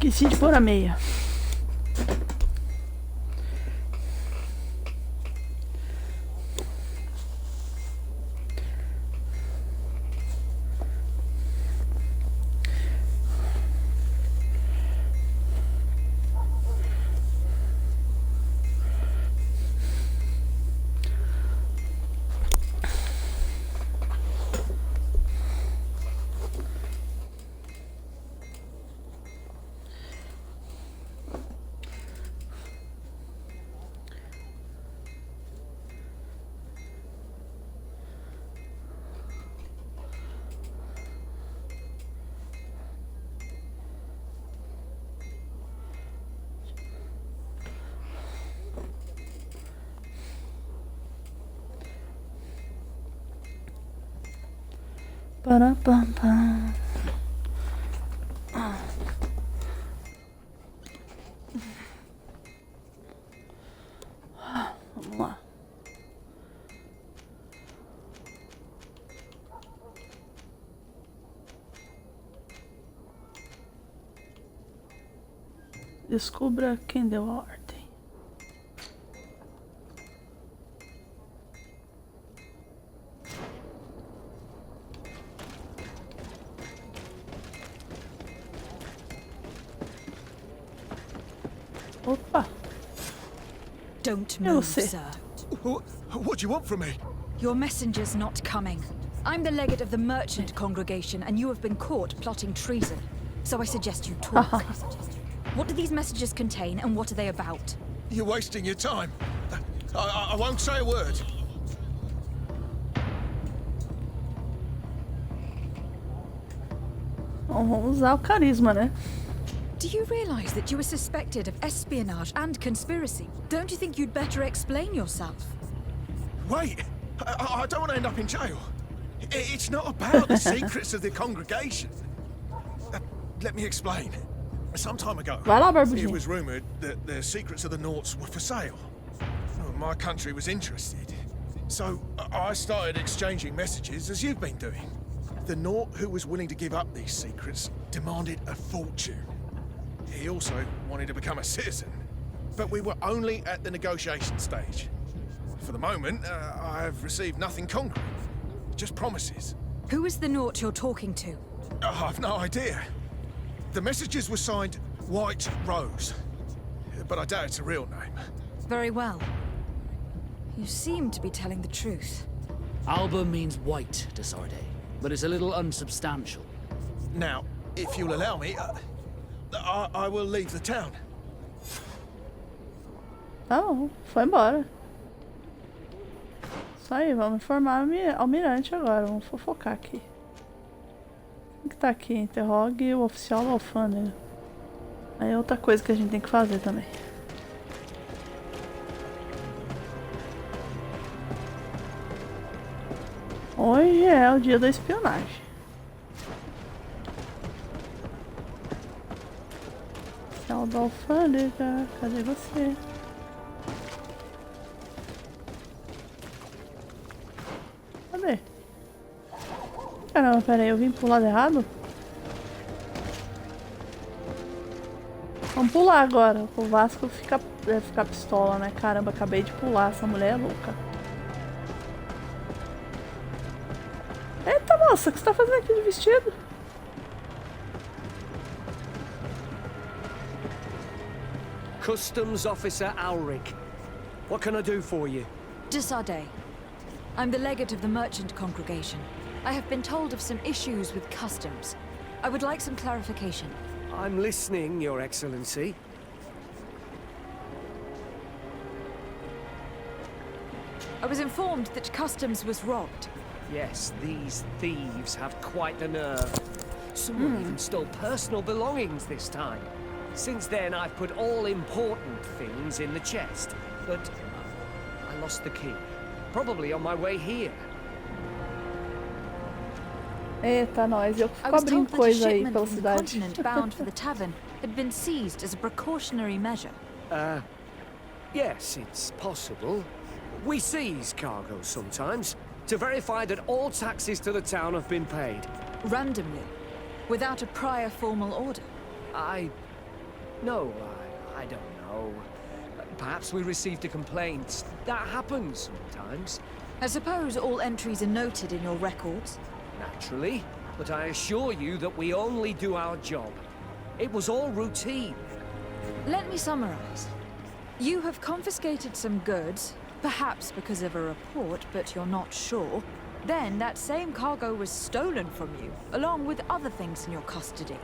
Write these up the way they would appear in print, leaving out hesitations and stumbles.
Esqueci de pôr a meia. Para pam pam. Vamos lá. Descubra quem deu a ordem. Opa! Don't move, sir. What do you want from me? Your messenger's not coming. I'm the legate of the merchant congregation, and you have been caught plotting treason. So I suggest you talk. What do these messages contain, and what are they about? You're wasting your time. I won't say a word. Bom, vamos usar o carisma, né? Do you realize that you were suspected of espionage and conspiracy? Don't you think you'd better explain yourself? Wait! I don't want to end up in jail. It's not about the secrets of the congregation. Let me explain. Some time ago, Vai lá, Barbudinho. it was rumored that the secrets of the Naughts were for sale. Well, my country was interested. So I started exchanging messages as you've been doing. The Naught who was willing to give up these secrets demanded a fortune. He also wanted to become a citizen. But we were only at the negotiation stage. For the moment, I have received nothing concrete. Just promises. Who is the Naught you're talking to? I've no idea. The messages were signed White Rose. But I doubt it's a real name. Very well. You seem to be telling the truth. Alba means white, Desarde, but it's a little unsubstantial. Now, if you'll allow me, I will leave the town. Tá bom, foi embora. Isso aí, vamos informar o almirante agora. Vamos fofocar aqui. Quem que tá aqui? Interrogue o oficial da alfândega. Aí é outra coisa que a gente tem que fazer também. Hoje é o dia da espionagem. Oficial da alfândega, cadê você? Cadê? Caramba, pera aí, eu vim pro lado errado? Vamos pular agora. O Vasco deve ficar pistola, né? Caramba, acabei de pular. Essa mulher é louca. Eita, moça, o que você tá fazendo aqui de vestido? Customs Officer Alric. What can I do for you? Desarde. I'm the legate of the merchant congregation. I have been told of some issues with customs. I would like some clarification. I'm listening, Your Excellency. I was informed that customs was robbed. Yes, these thieves have quite the nerve. Someone even stole personal belongings this time. Since then, I've put all important things in the chest, but I lost the key. Probably on my way here. Eita, nós. Eu I fico was abrindo told that a coisa aí shipment pela from the cidade. continent bound for the tavern had been seized as a precautionary measure. Yes, it's possible. We seize cargo sometimes to verify that all taxes to the town have been paid. Randomly, without a prior formal order. I No, I don't know. Perhaps we received a complaint. That happens sometimes. I suppose all entries are noted in your records. Naturally. But I assure you that we only do our job. It was all routine. Let me summarize. You have confiscated some goods, perhaps because of a report, but you're not sure. Then that same cargo was stolen from you, along with other things in your custody.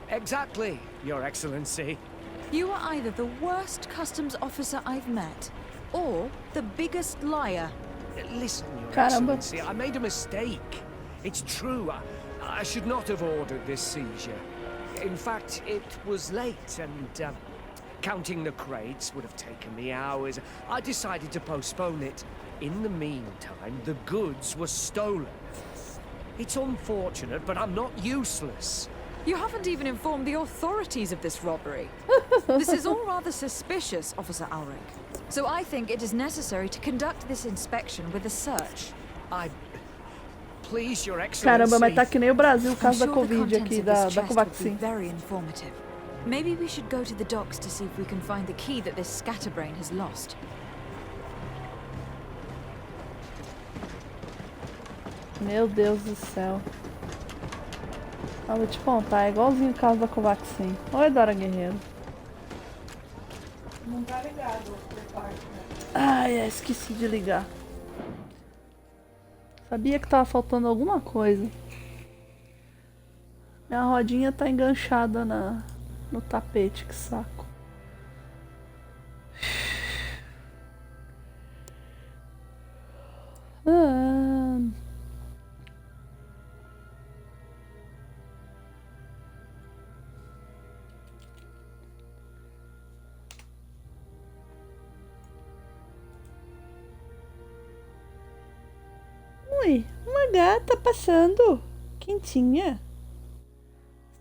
Exactly, Your Excellency. You are either the worst customs officer I've met, or the biggest liar. Listen, Your Caramba. Excellency, I made a mistake. It's true. I should not have ordered this seizure. In fact, it was late, and counting the crates would have taken me hours. I decided to postpone it. In the meantime, the goods were stolen. It's unfortunate, but I'm not useless. You haven't even informed the authorities of this robbery. This is all rather suspicious, Officer Ulrich. So I think it is necessary to conduct this inspection with a search. Please, Your Excellency. Caramba, mas tá que nem o Brasil, o I'm caso da sure the Covid contents aqui, of da this chest would be Covaxin. very informative. Maybe we should go to the docks to see if we can find the key that this scatterbrain has lost. Meu Deus do céu. Ah, vou te contar, é igualzinho o caso da Covaxin. Oi, Dora Guerreiro. Não tá ligado. Ai, esqueci de ligar. Sabia que tava faltando alguma coisa. Minha rodinha tá enganchada no tapete, que saco. Ah. Ui, uma gata passando. Quentinha.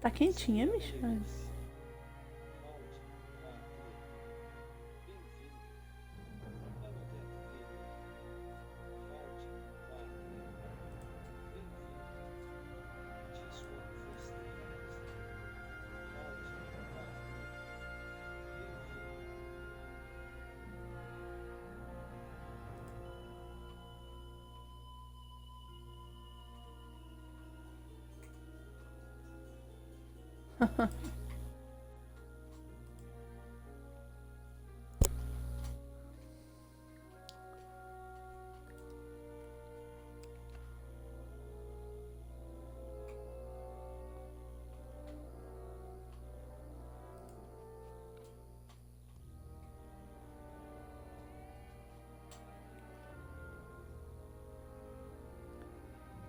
Tá quentinha, Michelle?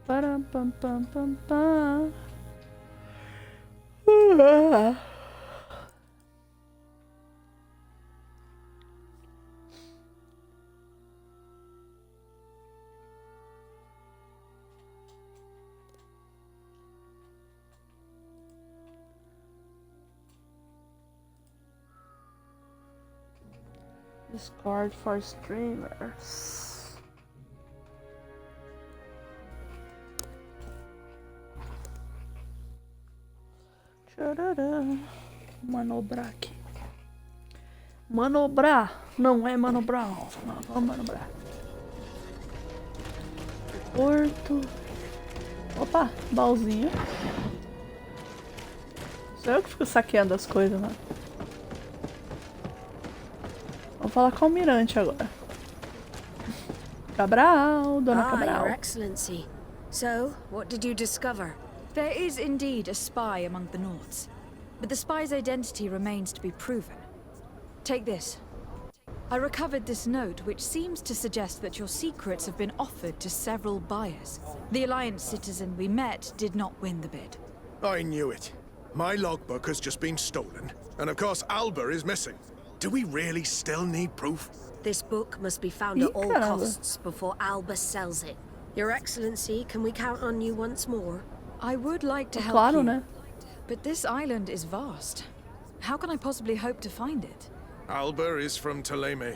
Param, pam, pam, pam, pam. Discord for streamers. Manobrar aqui. Manobrar. Não é manobrar. Não, vamos manobrar. Porto. Opa, baúzinho. Sou eu que fico saqueando as coisas, né? Vou falar com o almirante agora. Cabral, Dona Cabral. Your Excellency. So, what did you discover? There is indeed a spy among the Nords, but the spy's identity remains to be proven. Take this. I recovered this note which seems to suggest that your secrets have been offered to several buyers. The Alliance citizen we met did not win the bid. I knew it. My logbook has just been stolen, and of course Alba is missing. Do we really still need proof? This book must be found at all costs before Albus sells it. Your Excellency, can we count on you once more? I would like to help Claro, you, né? but this island is vast. How can I possibly hope to find it? Alba is from Ptolemy.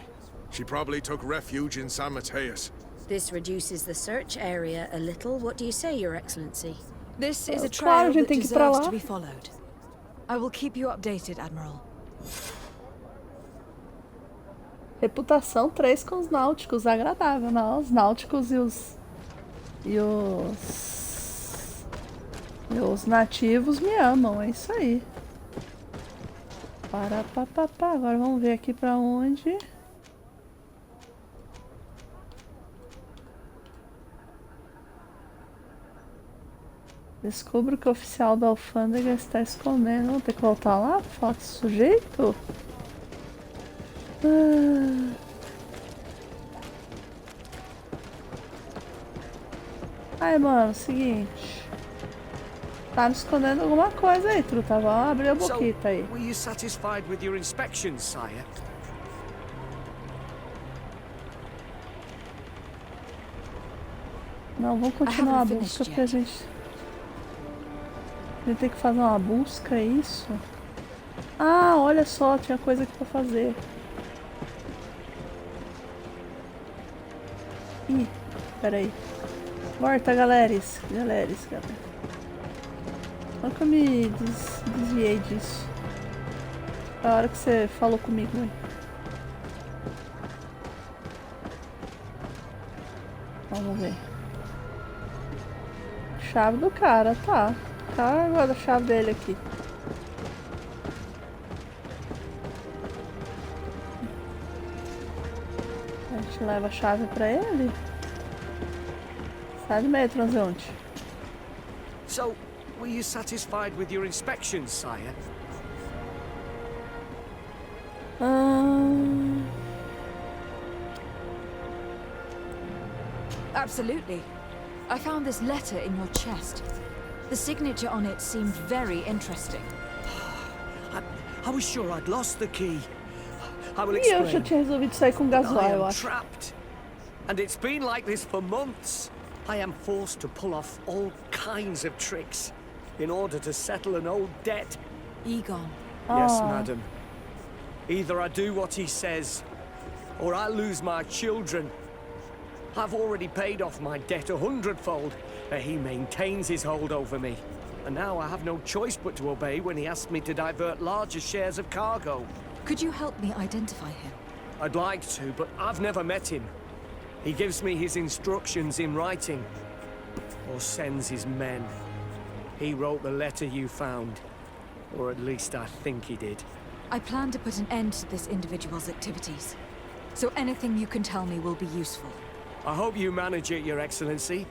She probably took refuge in San Mateus. This reduces the search area a little. What do you say, Your Excellency? This is a Claro, a trail gente that tem que ir pra deserves lá. to be followed. I will keep you updated, Admiral. Reputação 3 com os náuticos, agradável, não? Os náuticos e os nativos me amam, é isso aí. Agora vamos ver aqui pra onde. Descubro que o oficial da alfândega está escondendo. Vou ter que voltar lá pra falar com esse sujeito? Aí, mano, seguinte. Tá me escondendo alguma coisa aí, truta. Vamos abrir a boquita aí. Were you satisfied with your inspection, sire? Não, vamos continuar a busca porque a gente tem que fazer uma busca, é isso? Ah, olha só, tinha coisa aqui pra fazer. Ih, peraí. Morta, galeres. Galera. Olha que eu me desviei disso. A hora que você falou comigo, hein? Vamos ver. Chave do cara, tá. Tá agora a chave dele aqui. A gente leva a chave pra ele. Sai do meio, transeunte. So, were you satisfied with your inspection, sire? Absolutely. I found this letter in your chest. The signature on it seemed very interesting. I was sure I'd lost the key. I will E eu já explain. tinha resolvido sair com gasoil, I eu am acho. trapped. And it's been like this for months. I am forced to pull off all kinds of tricks in order to settle an old debt. Egon. Yes, Oh. madam. Either I do what he says, or I lose my children. I've already paid off my debt 100-fold, but he maintains his hold over me. And now I have no choice but to obey when he asks me to divert larger shares of cargo. Could you help me identify him? I'd like to, but I've never met him. He gives me his instructions in writing, or sends his men. He wrote the letter you found, or at least I think he did. I plan to put an end to this individual's activities, so anything you can tell me will be useful. I hope you manage it, Your Excellency.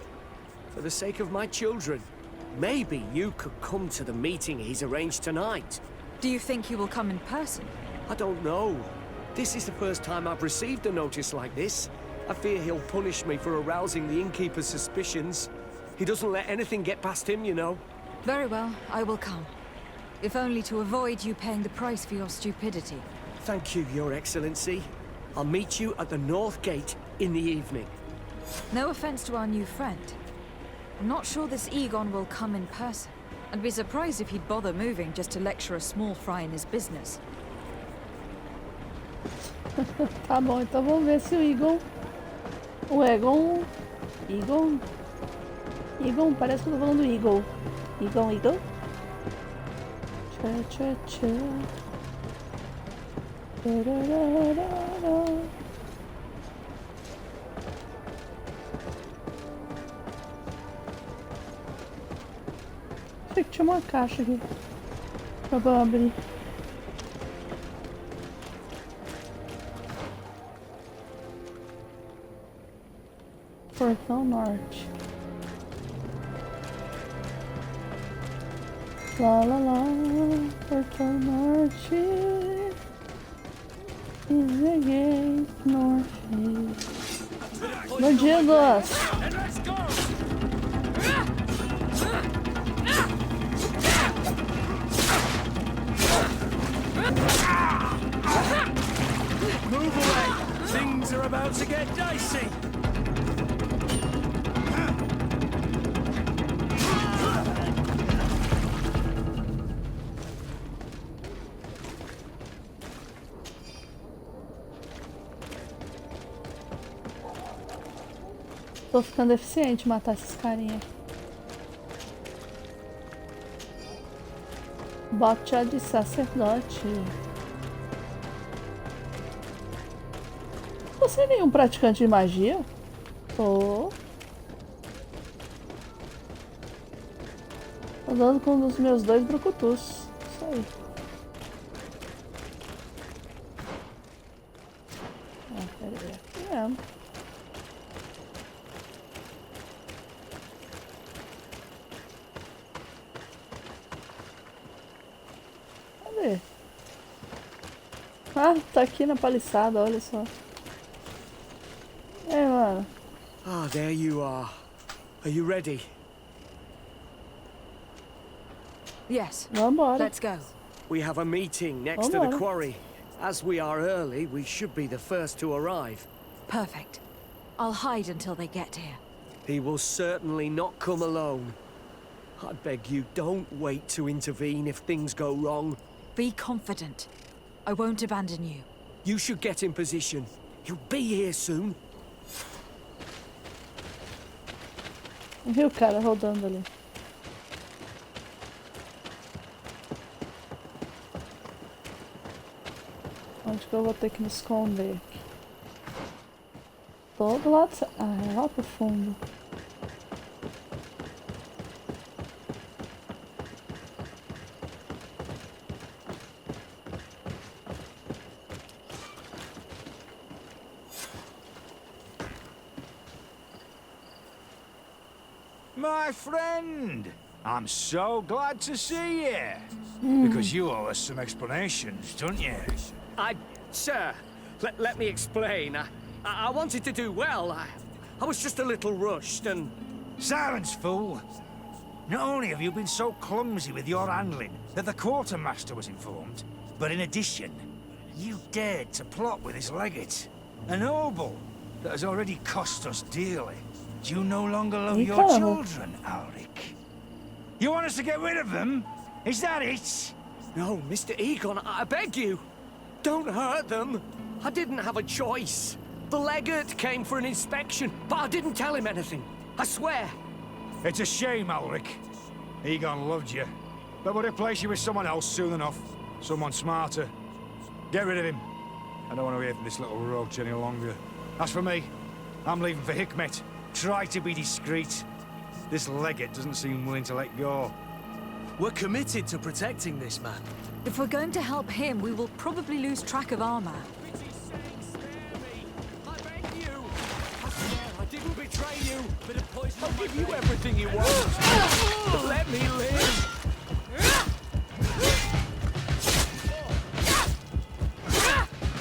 For the sake of my children, maybe you could come to the meeting he's arranged tonight. Do you think he will come in person? I don't know. This is the first time I've received a notice like this. I fear he'll punish me for arousing the innkeeper's suspicions. He doesn't let anything get past him, you know. Very well, I will come. If only to avoid you paying the price for your stupidity. Thank you, Your Excellency. I'll meet you at the North Gate in the evening. No offense to our new friend. I'm not sure this Egon will come in person. I'd be surprised if he'd bother moving just to lecture a small fry in his business. Tá bom, então vamos ver se o Egon... Egon, parece que eu tô falando do Eagle. Eagle? Tchá. Tararara. Achei que tinha uma caixa aqui pra eu abrir. Portão norte. Lá, portão norte. Is the gate norte. Bandidos! Move away! Things are about to get dicey! Tô ficando eficiente matar esses carinha. Bote de sacerdote. Você é nenhum praticante de magia? Tô. Tô dando com um dos meus 2 brucutus. Isso aí. Ah, peraí. Aqui mesmo. Cadê? Ah, tá aqui na paliçada, olha só. É, mano. Ah, there you are. Are you ready? Yes. Vambora. Let's go. We have a meeting next to the Vambora. quarry. As we are early, we should be the first to arrive. Perfect. I'll hide until they get here. He will certainly not come alone. I beg you, don't wait to intervene if things go wrong. Be confident. I won't abandon you. You should get in position. He'll be here soon. Viu o cara rodando ali? Onde que eu vou ter que me esconder aqui? Todo lado... Ah, é lá pro fundo. My friend! I'm so glad to see you. Because you owe us some explanations, don't you? Sir, let me explain. I wanted to do well. I was just a little rushed and... Silence, fool! Not only have you been so clumsy with your handling that the quartermaster was informed, but in addition, you dared to plot with his legate. A noble that has already cost us dearly. Do you no longer love your Incredible. children, Alric? You want us to get rid of them? Is that it? No, Mr. Egon, I beg you. Don't hurt them. I didn't have a choice. The legate came for an inspection, but I didn't tell him anything. I swear. It's a shame, Alric. Egon loved you, but would replace you with someone else soon enough. Someone smarter. Get rid of him. I don't want to hear from this little roach any longer. As for me, I'm leaving for Hikmet. Try to be discreet. This legate doesn't seem willing to let go. We're committed to protecting this man. If we're going to help him, we will probably lose track of our man. I beg you. I swear I didn't betray you. Bit of poison. I'll give you everything you want. Let me live.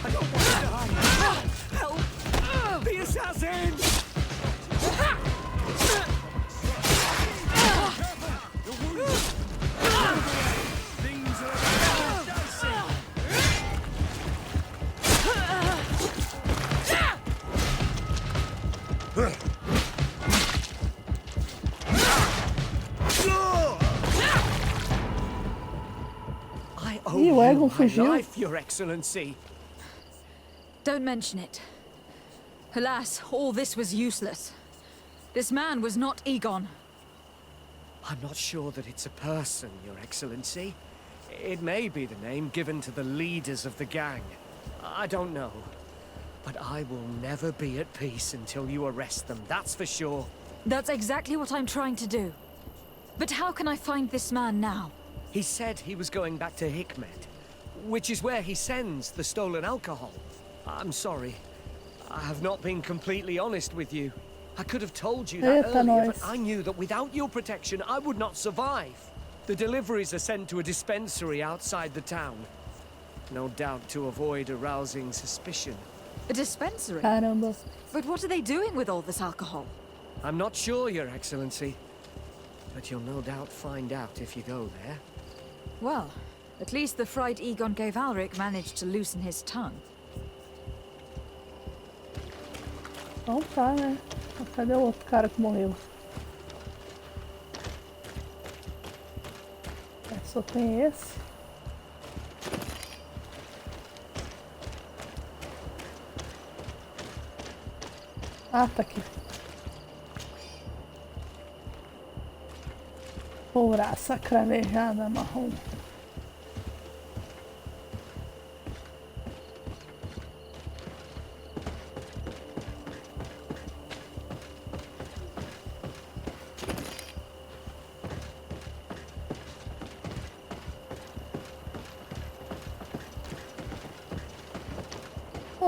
I don't want to die. Help! The assassin! Things are dicey. I owe Ih, o you Egon my fugiu. life, Your Excellency. Don't mention it. Alas, all this was useless. This man was not Egon. I'm not sure that it's a person, Your Excellency. It may be the name given to the leaders of the gang. I don't know. But I will never be at peace until you arrest them, that's for sure. That's exactly what I'm trying to do. But how can I find this man now? He said he was going back to Hikmet, which is where he sends the stolen alcohol. I'm sorry. I have not been completely honest with you. I could have told you that Eita, earlier, nós. but I knew that without your protection, I would not survive. The deliveries are sent to a dispensary outside the town. No doubt to avoid arousing suspicion. A dispensary? Caramba. But what are they doing with all this alcohol? I'm not sure, Your Excellency. But you'll no doubt find out if you go there. Well, at least the fright Egon gave Alric managed to loosen his tongue. Então tá, né? Cadê o outro cara que morreu? É, só tem esse. Ah, tá aqui. Couraça cravejada marrom.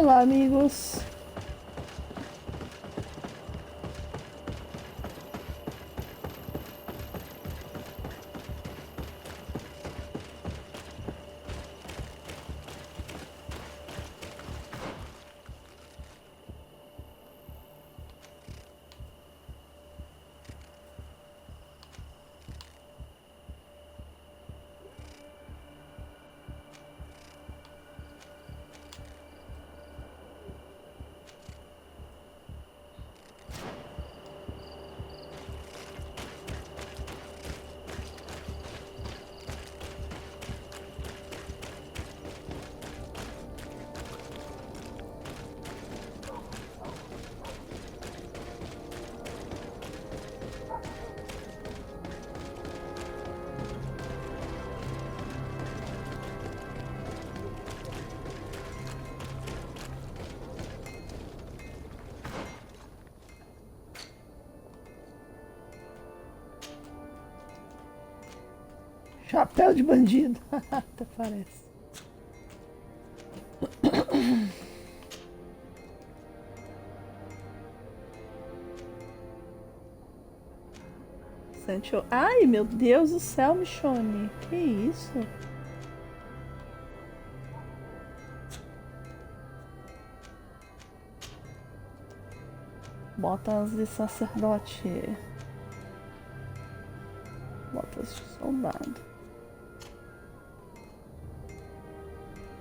Vamos lá, amigos. Chapéu de bandido. Até parece. Ai, meu Deus do céu, Michone. Que isso? Botas de sacerdote. Botas de soldado.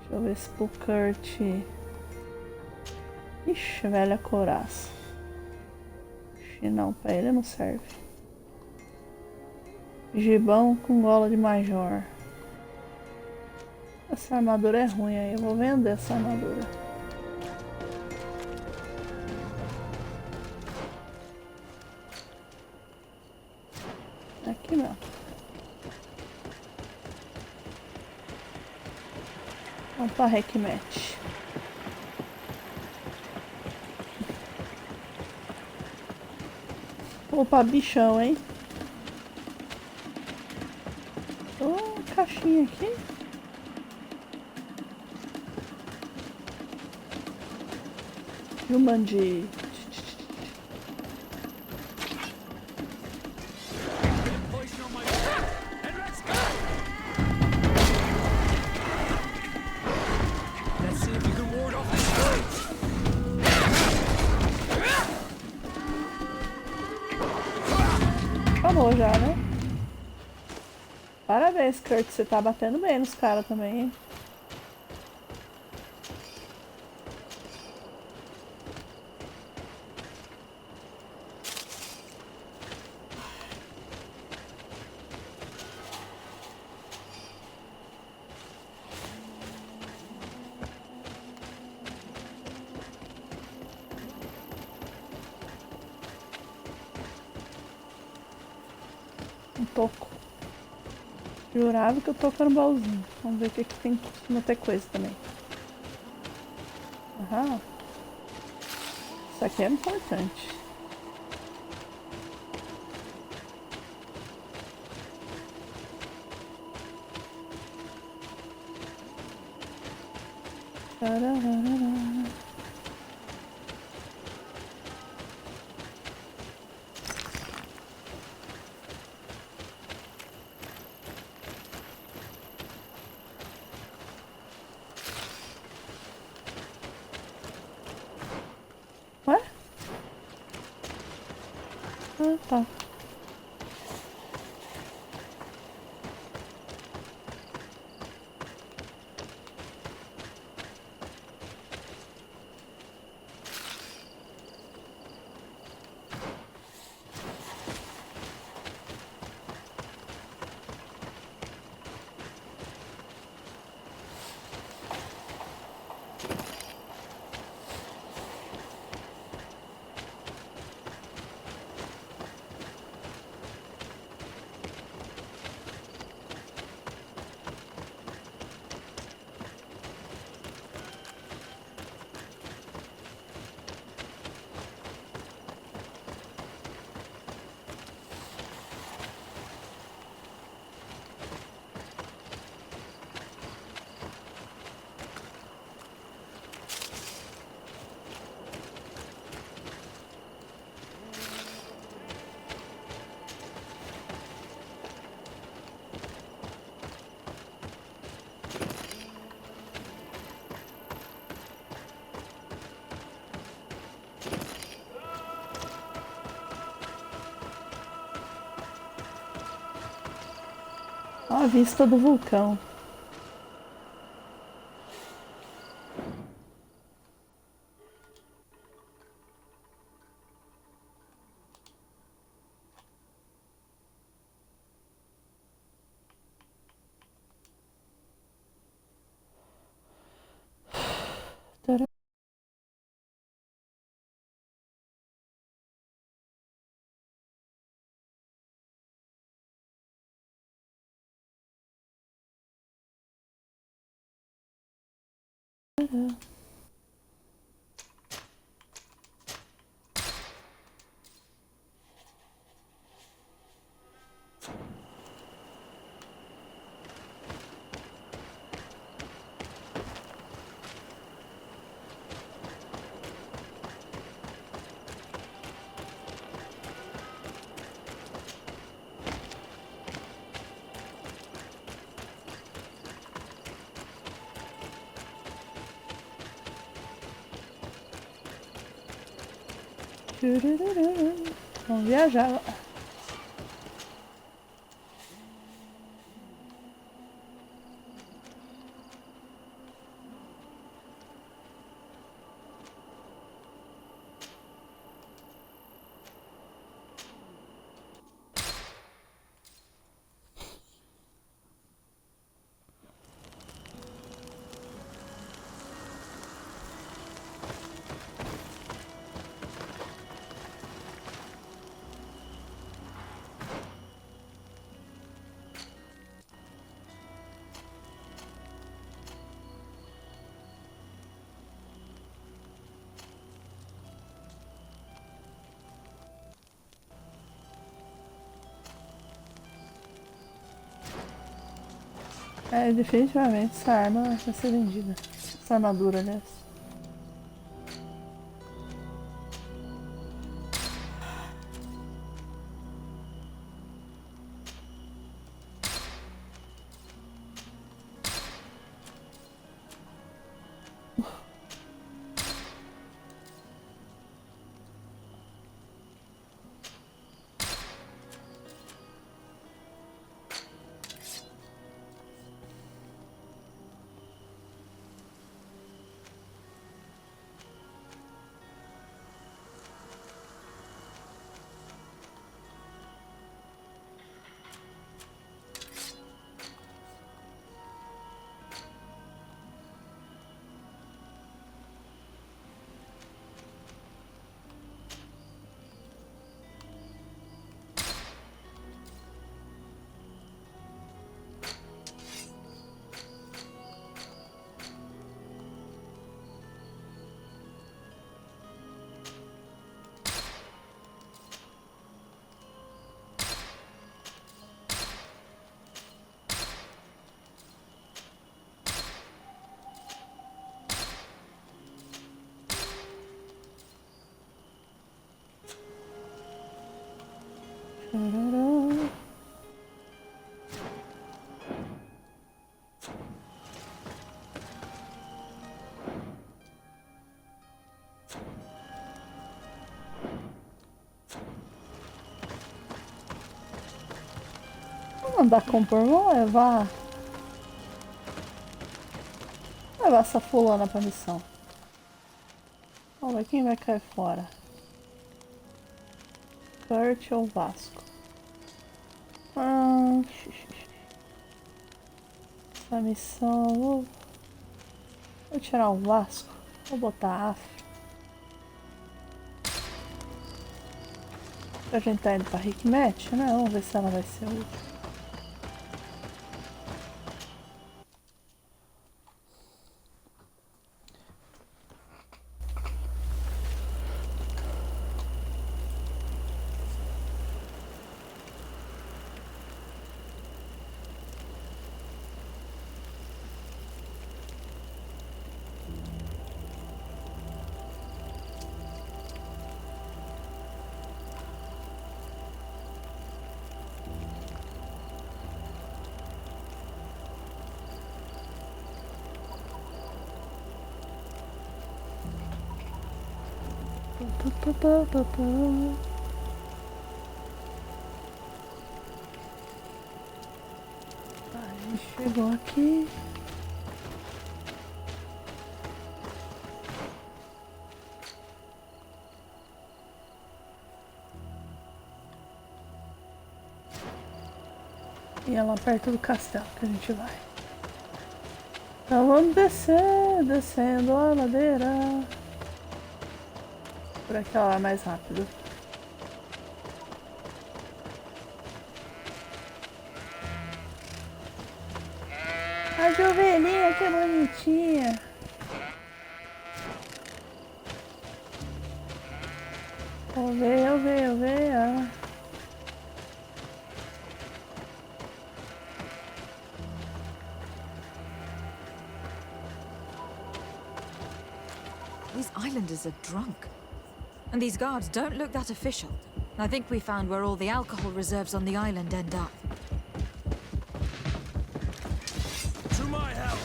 Deixa eu ver se pro Kurt. Ixi, velha couraça. Não, pra ele não serve. Gibão com gola de major. Essa armadura é ruim aí, eu vou vender essa armadura. Aqui não. Vamos pra Requimete. Opa, bichão, hein? Caixinha aqui. Jumanji. Acabou já, né? Parabéns, Kurt, você tá batendo bem nos caras também, hein? Um pouco. Jurava que eu tô no baúzinho. Vamos ver o que tem. Costuma ter coisa também. Aham. Isso aqui é importante. Tararara. Ué? Ah, tá. a vista do vulcão. Vamos viajar. É, definitivamente essa arma vai ser vendida. Essa armadura, aliás. Vamos andar com por, vamos levar. Levar essa fulana pra missão. Vamos ver quem vai cair fora. Kurt ou Vasco? Essa missão. Vou tirar o Vasco. Vou botar AF. A gente tá indo pra Rickmatch, né? Vamos ver se ela vai ser útil. Chegou aqui. E é lá perto do castelo que a gente vai. Então vamos descer, descendo a ladeira. Por aqui ó, é mais rápido. A Juvelinha, que bonitinha. Eu ver. These islanders are drunk. And these guards don't look that official. I think we found where all the alcohol reserves on the island end up. To my help,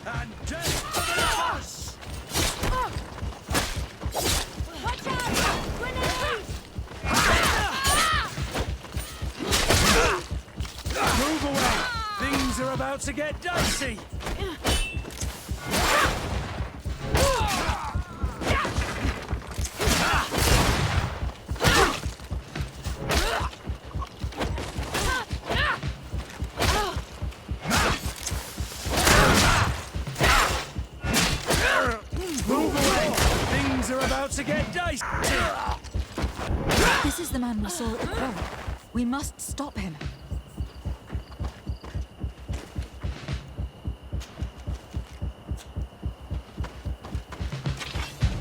and death to the others! Watch out! Grenade! Move away! Things are about to get dicey! This is the man we saw at the quarry. We must stop him.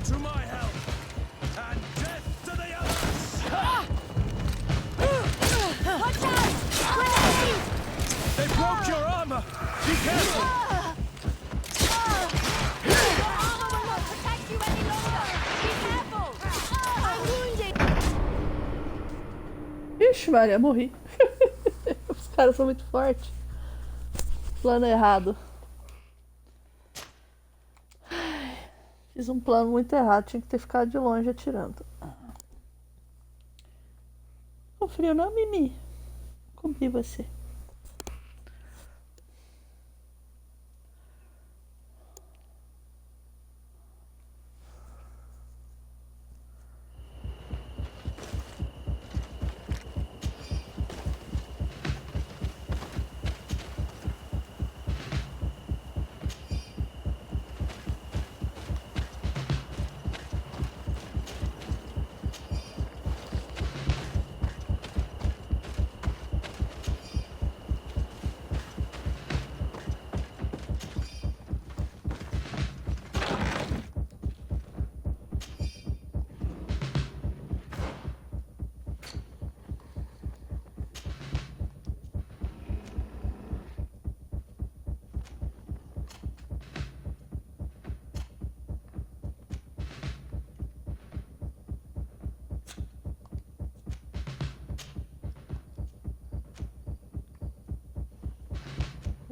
To my help, and death to the others! Watch out! Grenade! They broke your armor! Be careful! Your armor will not protect you any longer! Be careful! I'm wounded! Ixi, Maria, morri. Os caras são muito fortes. Plano errado. Ai, fiz um plano muito errado. Tinha que ter ficado de longe atirando. Com frio não, Mimi? Comi você.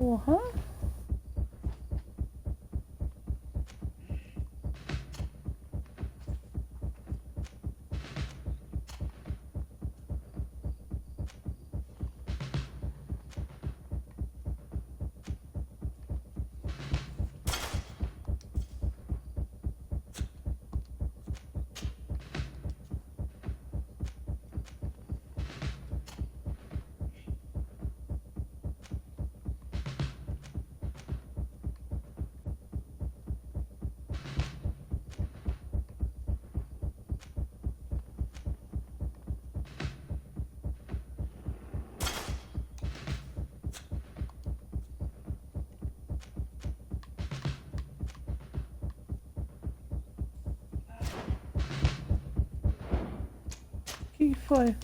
Uhum. O que foi?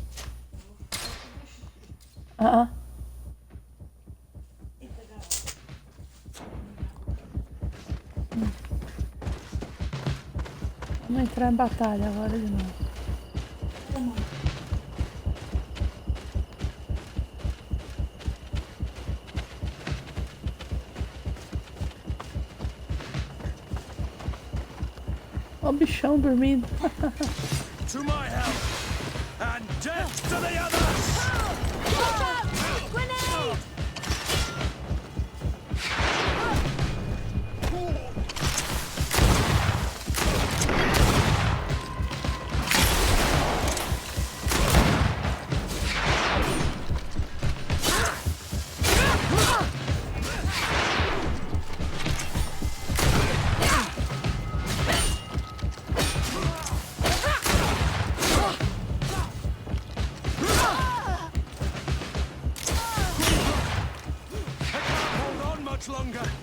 Vamos entrar em batalha agora de novo. Ó o bichão dormindo. To my help, and death to the others! Watch out! Grenade!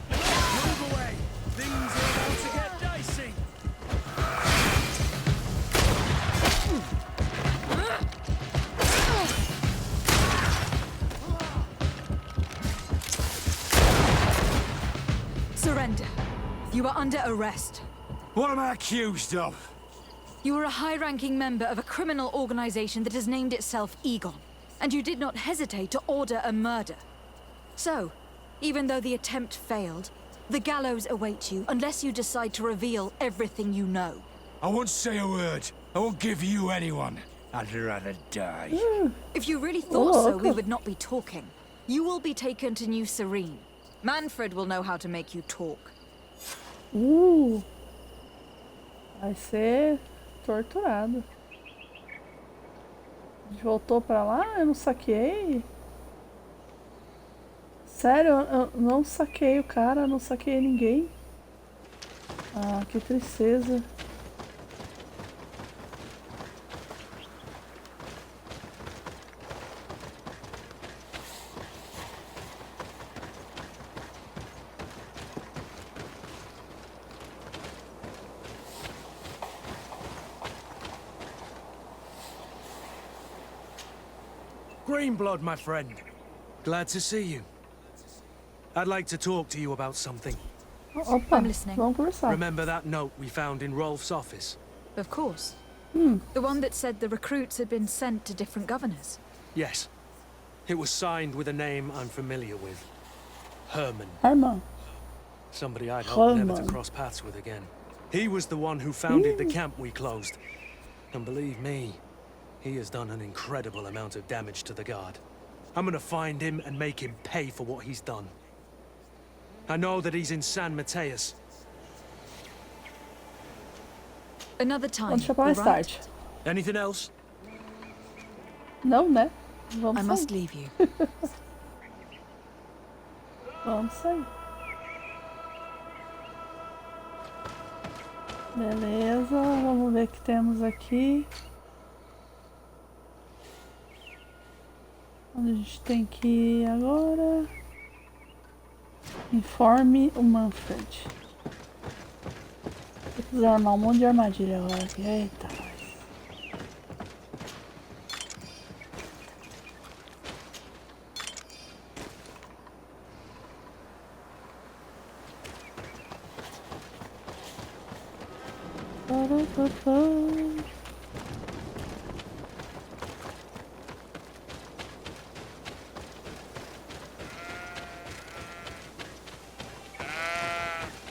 Move away. Things are about to get dicey. Surrender. You are under arrest. What am I accused of? You are a high-ranking member of a criminal organization that has named itself Egon, and you did not hesitate to order a murder. So, even though the attempt failed, the gallows awaits you unless you decide to reveal everything you know. I won't say a word. I won't give you anyone. I'd rather die. If you really thought so, we would not be talking. You will be taken to New Serene. Manfred will know how to make you talk. Vai ser torturado. A gente voltou pra lá? Eu não saqueei. Sério, eu não saquei o cara, não saquei ninguém. Ah, que tristeza. Greenblood, my friend. Glad to see you. I'd like to talk to you about something. Opa, I'm listening. vamos conversar. Remember that note we found in Rolf's office? Of course. The one that said the recruits had been sent to different governors. Yes. It was signed with a name I'm familiar with. Herman. Herman. Somebody I'd hope never to Herman. cross paths with again. He was the one who founded the camp we closed. And believe me, he has done an incredible amount of damage to the guard. I'm gonna find him and make him pay for what he's done. I know that he's in San Mateus. Another time, Vamos chamar all mais right? tarde. Anything else? Não, né? Vamos I sair. must leave you. Vamos sair. Beleza, vamos ver o que temos aqui. Onde a gente tem que ir agora? Informe o Manfred. Vou precisar armar um monte de armadilha agora aqui. Eita.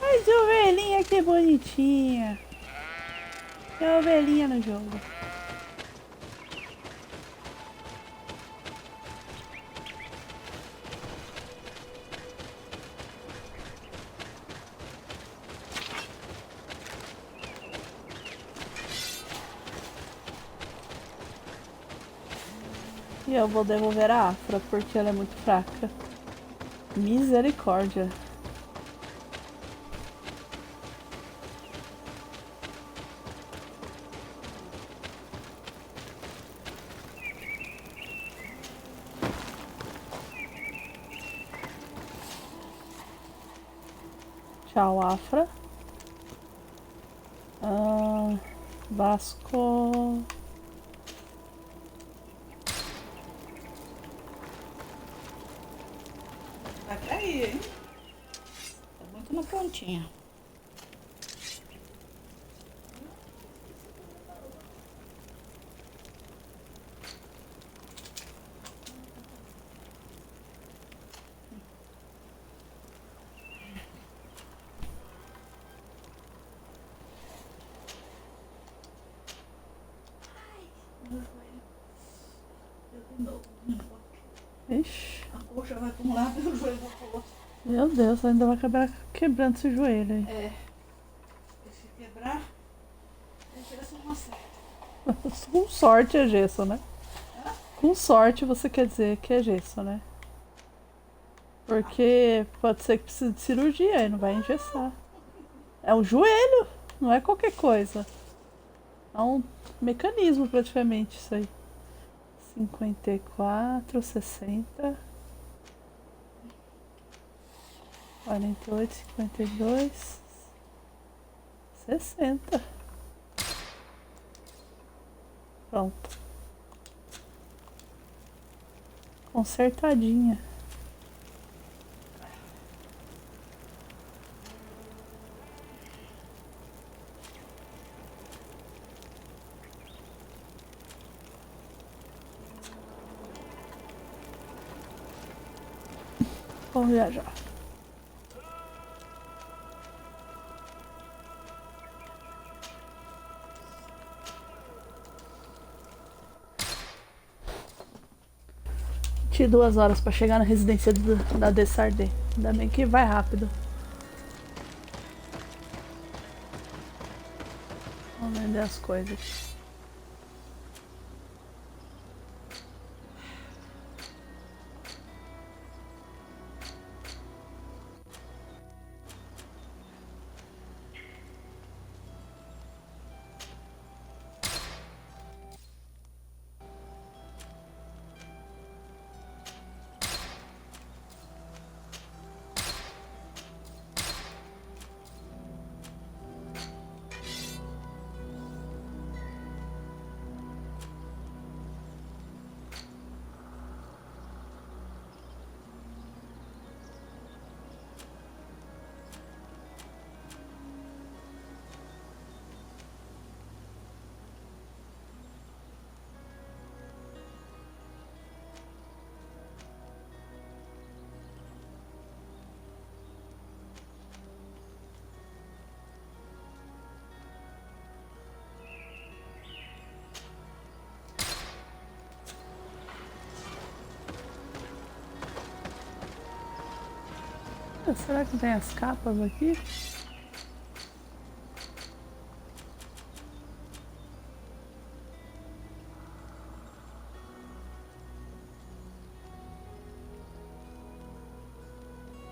Ai, de ovelhinha, que bonitinha. Tem ovelhinha no jogo. E eu vou devolver a Afra porque ela é muito fraca. Misericórdia. Tchau, Afra. Vasco. Vai cair, hein? Tá muito na pontinha. Ixi. A coxa vai para um lado e o joelho vai para o outro. Meu Deus, ainda vai acabar quebrando esse joelho aí. É. Se quebrar, é gesso não acerta. Com sorte é gesso, né? Com sorte você quer dizer que é gesso, né? Porque pode ser que precise de cirurgia e não vai engessar. É um joelho, não é qualquer coisa. É um mecanismo praticamente isso aí. 54, 60. 48, 52, 60. Pronto. Consertadinha. Vamos viajar. Tinha 2 horas pra chegar na residência da Desardé. Ainda bem que vai rápido. Vamos vender as coisas. Será que tem as capas aqui?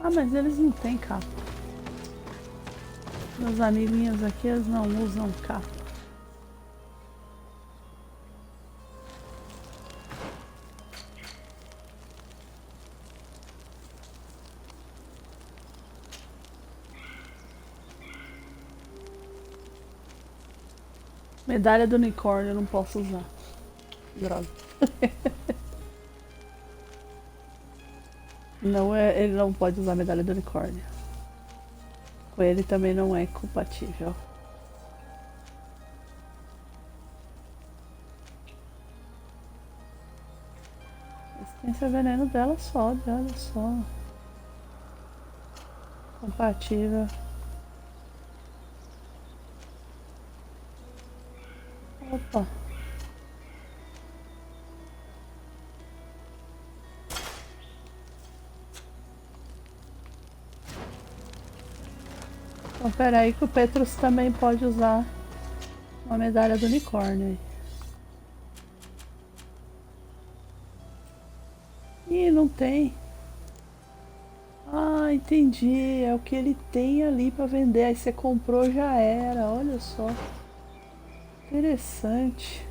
Ah, mas eles não têm capa. Meus amiguinhos aqui, eles não usam capa. Medalha do unicórnio eu não posso usar. Droga. Não é, ele não pode usar a medalha do unicórnio. Com ele também não é compatível. Resistência veneno dela sobe, olha só. Compatível. Opa. Então, pera aí que o Petrus também pode usar uma medalha do unicórnio. Ih, não tem. Ah, entendi. É o que ele tem ali pra vender. Aí você comprou, já era. Olha só. Interessante.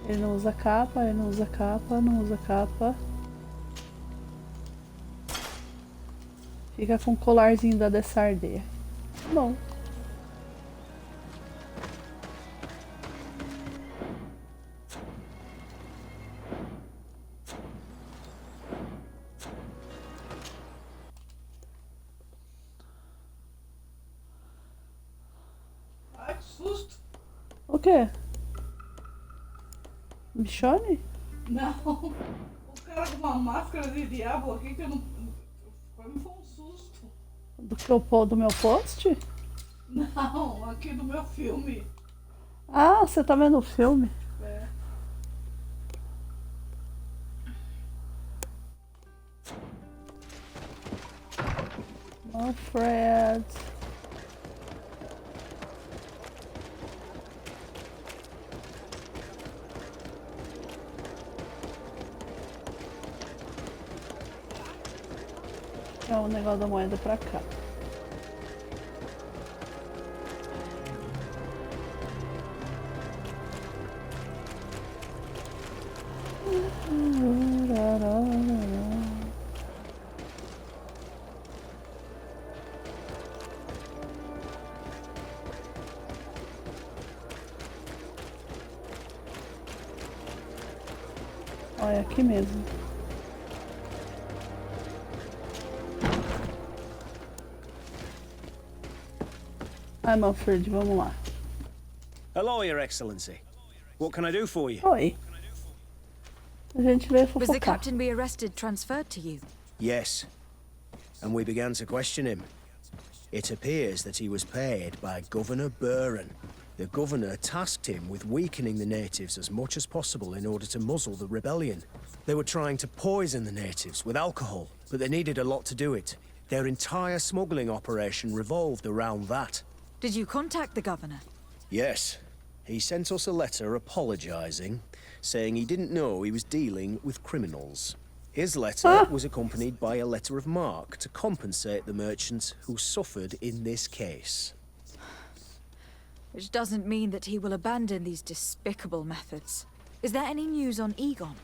Ele não usa capa, ele não usa capa, não usa capa. Fica com o colarzinho da Desardé. Bom. Ai, que susto! O quê? Michonne? Não, o cara com uma máscara de diabo aqui que eu não. Foi um susto. Do meu post? Não, aqui do meu filme. Ah, você tá vendo o filme? É. Oh, Fred. É o negócio da moeda pra cá. Ó, é aqui mesmo. Ai, Manfred, vamos lá. Hello, Your Excellency. What can I do for you? Oi. A gente veio Was the fofocar. captain we arrested transferred to you? Yes. And we began to question him. It appears that he was paid by Governor Buren. The governor tasked him with weakening the natives as much as possible in order to muzzle the rebellion. They were trying to poison the natives with alcohol, but they needed a lot to do it. Their entire smuggling operation revolved around that. Did you contact the governor? Yes. He sent us a letter apologizing, saying he didn't know he was dealing with criminals. His letter was accompanied by a letter of marque to compensate the merchants who suffered in this case. Which doesn't mean that he will abandon these despicable methods. Is there any news on Egon?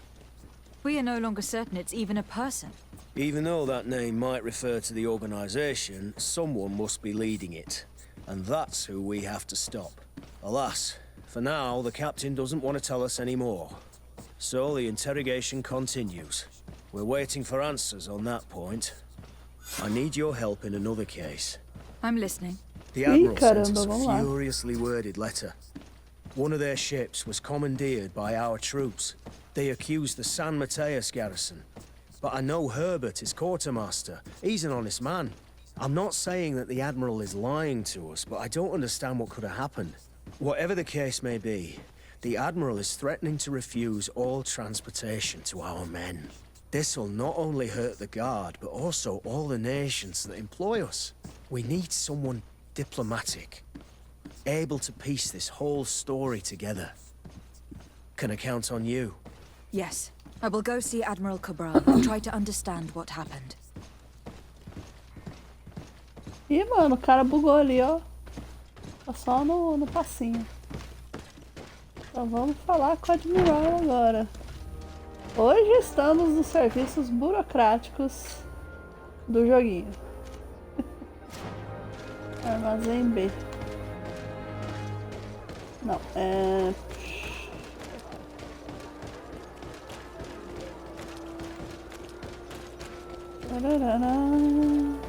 We are no longer certain it's even a person. Even though that name might refer to the organization, someone must be leading it. And that's who we have to stop. Alas, for now, the captain doesn't want to tell us any more. So the interrogation continues. We're waiting for answers on that point. I need your help in another case. I'm listening. The Admiral sent us a furiously worded letter. One of their ships was commandeered by our troops. They accused the San Mateus garrison. But I know Herbert is quartermaster. He's an honest man. I'm not saying that the Admiral is lying to us, but I don't understand what could have happened. Whatever the case may be, the Admiral is threatening to refuse all transportation to our men. This will not only hurt the Guard, but also all the nations that employ us. We need someone diplomatic, able to piece this whole story together. Can I count on you? Yes. I will go see Admiral Cabral and try to understand what happened. Ih, mano, o cara bugou ali, ó. Tá só no passinho. Então vamos falar com o Admiral agora. Hoje estamos nos serviços burocráticos do joguinho. Armazém B. Não, é... Tararara.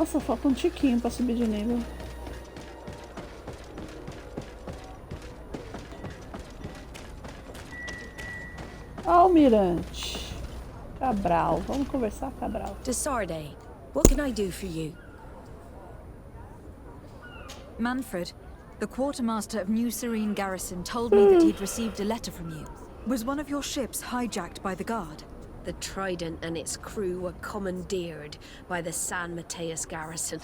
Nossa, falta um tiquinho pra subir de nível. Almirante Cabral, vamos conversar, Cabral. Desarde, what can I do for you? Manfred, the quartermaster of New Serene Garrison told me that he'd received a letter from you. Was one of your ships hijacked by the Guard? The Trident and its crew were commandeered by the San Mateus garrison.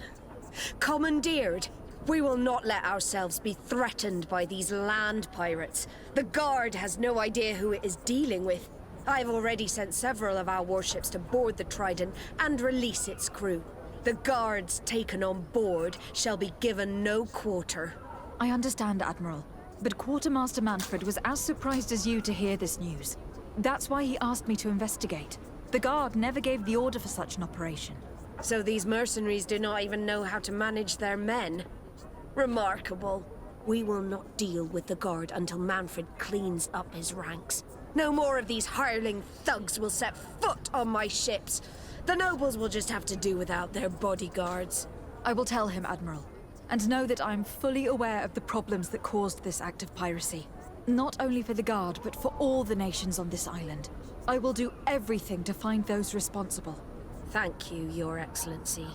Commandeered? We will not let ourselves be threatened by these land pirates. The Guard has no idea who it is dealing with. I've already sent several of our warships to board the Trident and release its crew. The Guards taken on board shall be given no quarter. I understand, Admiral, but Quartermaster Manfred was as surprised as you to hear this news. That's why he asked me to investigate. The Guard never gave the order for such an operation. So these mercenaries do not even know how to manage their men? Remarkable. We will not deal with the Guard until Manfred cleans up his ranks. No more of these hireling thugs will set foot on my ships. The nobles will just have to do without their bodyguards. I will tell him, Admiral, and know that I am fully aware of the problems that caused this act of piracy. Not only for the Guard, but for all the nations on this island. I will do everything to find those responsible. Thank you, Your Excellency.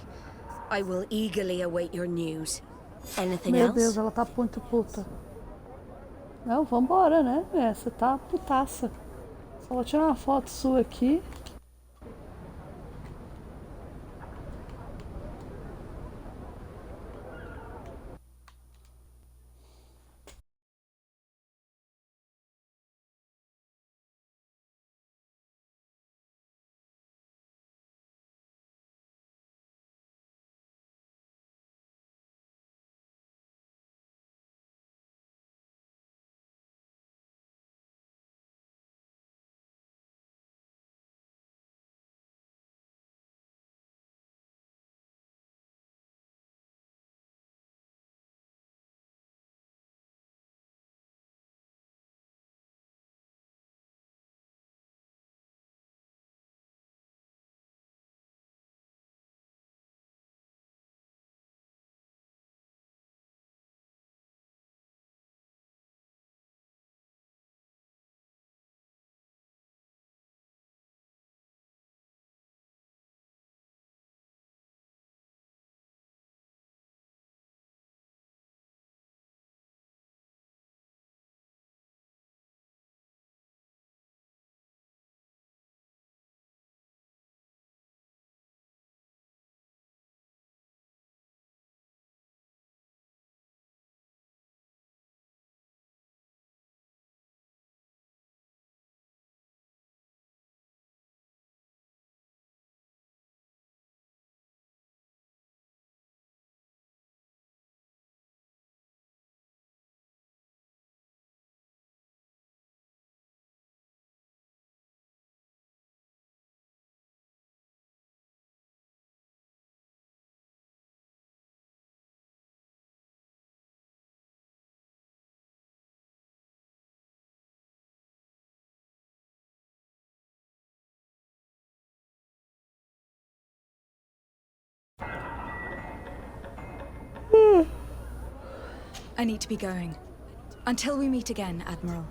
I will eagerly await your news. Anything Meu else? Deus, ela tá muito puta. Não, vambora, né? Você tá putaça. Só vou tirar uma foto sua aqui. I need to be going. Until we meet again, Admiral.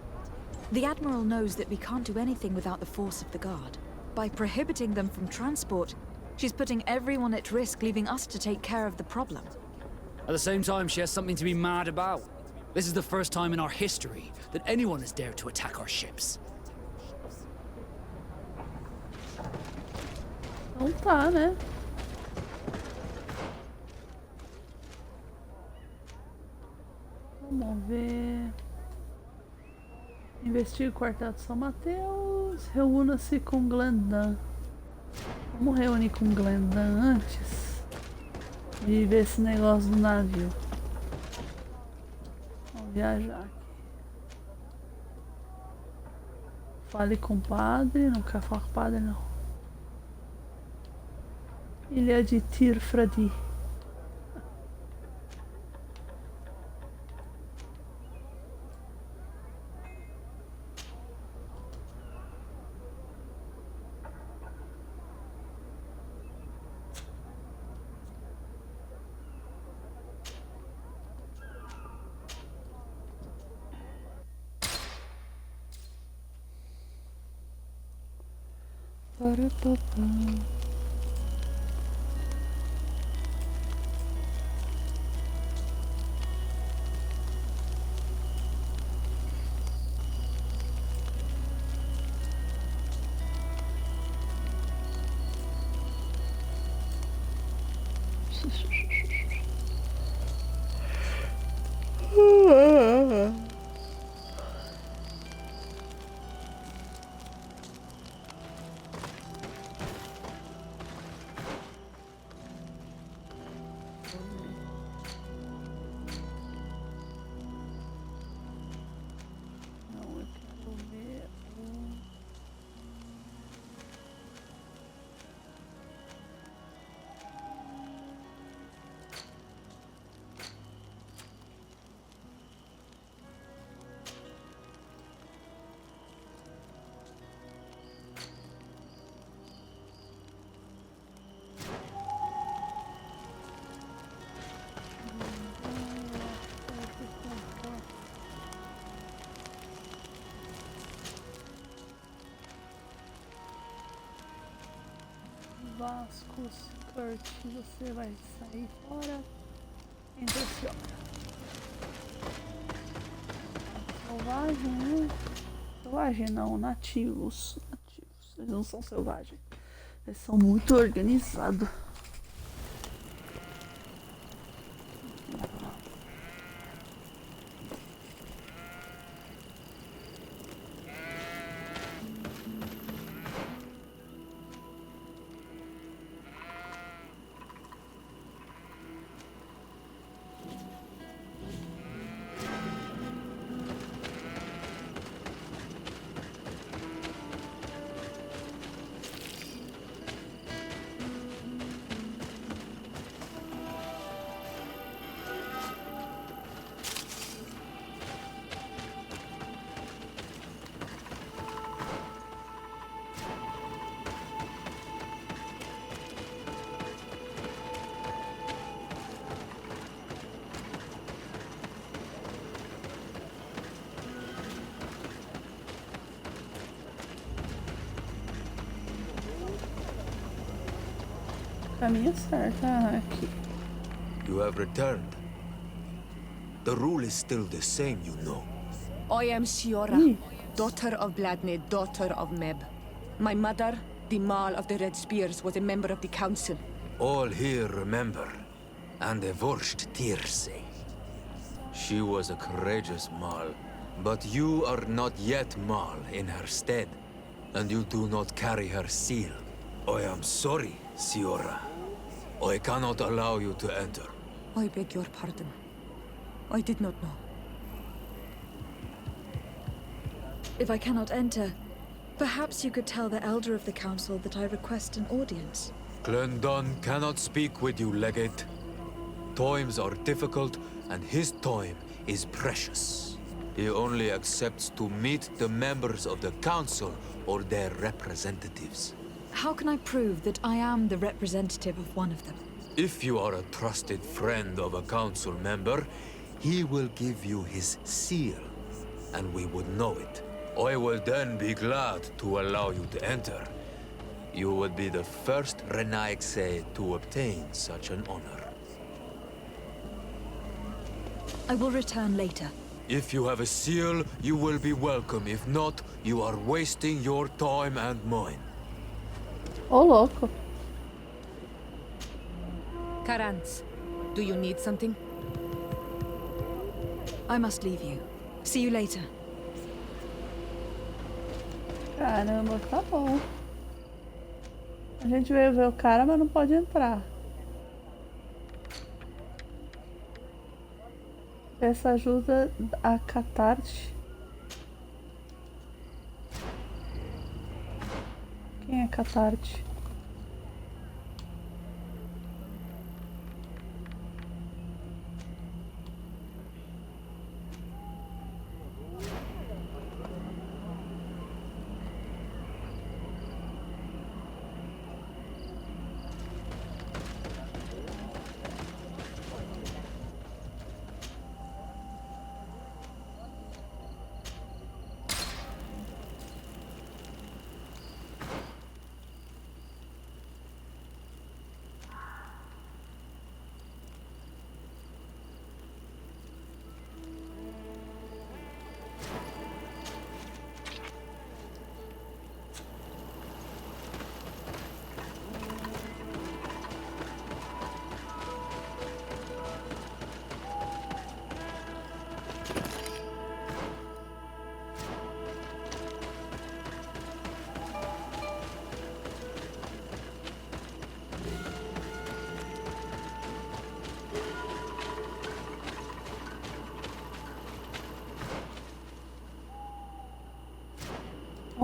The Admiral knows that we can't do anything without the force of the Guard. By prohibiting them from transport, she's putting everyone at risk, leaving us to take care of the problem. At the same time, she has something to be mad about. This is the first time in our history that anyone has dared to attack our ships. Então tá, né? Vamos ver. Investigue o quartel de São Mateus. Reúna-se com Glendan. Vamos reunir com Glendan antes de ver esse negócio do navio. Vamos viajar aqui. Fale com o padre. Não quero falar com o padre, não. Ilha de Tirfradi. Vascos, Kurt, você vai sair fora. Entra aqui, ó. Selvagem, né? Selvagem não, nativos. Nativos. Eles não são selvagens. Eles são muito organizados. Caminho certo, aqui. You have returned. The rule is still the same, you know. I am Siora, daughter of Bladne, daughter of Meb. My mother, the Mal of the Red Spears, was a member of the council. All here remember, and the Vorsht Tirse. She was a courageous Mal, but you are not yet Mal in her stead, and you do not carry her seal. I am sorry, Siora. I cannot allow you to enter. I beg your pardon. I did not know. If I cannot enter, perhaps you could tell the Elder of the Council that I request an audience. Glendon cannot speak with you, Legate. Times are difficult, and his time is precious. He only accepts to meet the members of the Council or their representatives. How can I prove that I am the representative of one of them? If you are a trusted friend of a council member, he will give you his seal, and we would know it. I will then be glad to allow you to enter. You would be the first Renaigse to obtain such an honor. I will return later. If you have a seal, you will be welcome. If not, you are wasting your time and mine. Ô, louco. Karantz, do you need something? I must leave you. See you later. Caramba, tá bom. A gente veio ver o cara, mas não pode entrar. Essa ajuda a catarte. Quem é catarte?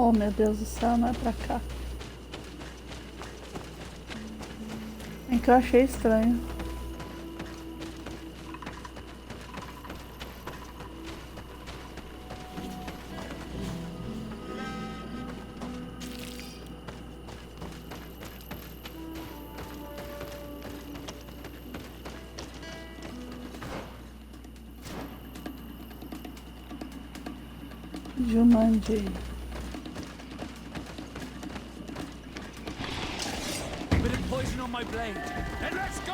Oh, meu Deus do céu, não é pra cá. É que eu achei estranho. Jumanji. Bit of poison on my blade. And let's go!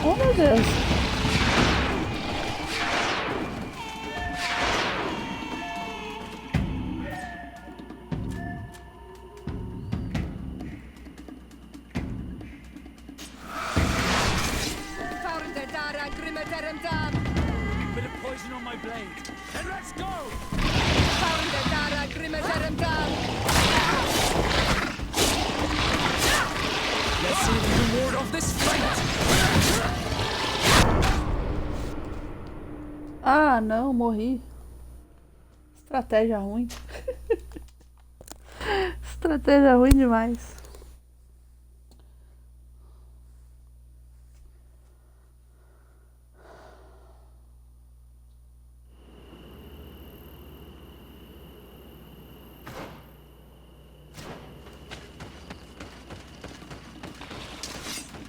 Oh, meu Deus. Bit of poison on my blade. And let's go! Let's see the reward of this fight! Ah, não, morri. Estratégia ruim. Estratégia ruim demais.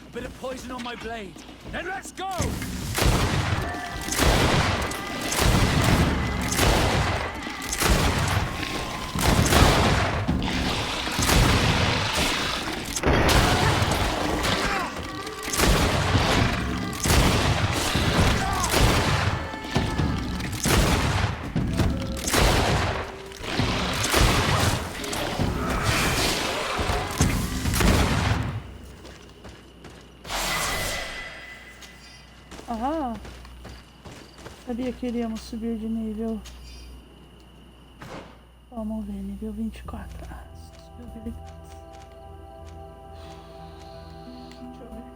A bit of poison on my blade. And let's go! Sabia que iríamos subir de nível. Vamos ver, nível 24. Ah, subiu habilidades. Deixa eu ver.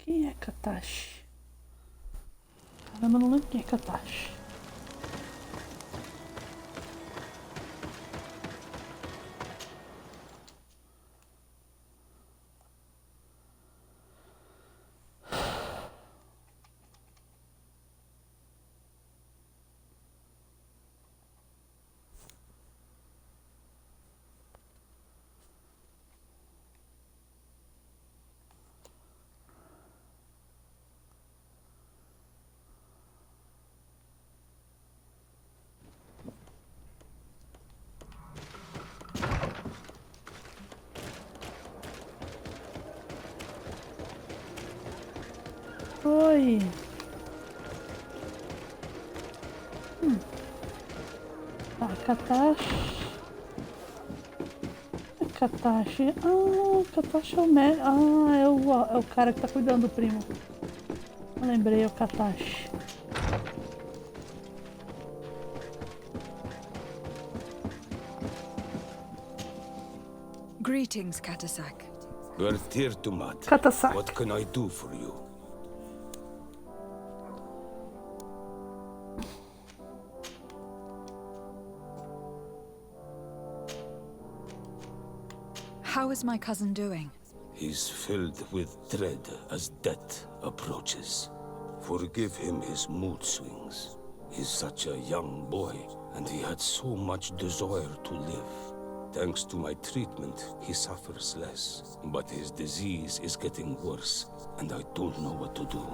Quem é Katashi? Caramba, eu não lembro quem é Katashi. Oi. Ah, Katashi. Katashi. Ah, Katashi é o médico. Ah, é o cara que tá cuidando do primo. Eu lembrei, é o Katashi. Greetings, Katasak. Katasak. What can I do for you? How is my cousin doing? He's filled with dread as death approaches. Forgive him his mood swings. He's such a young boy, and he had so much desire to live. Thanks to my treatment, he suffers less. But his disease is getting worse, and I don't know what to do.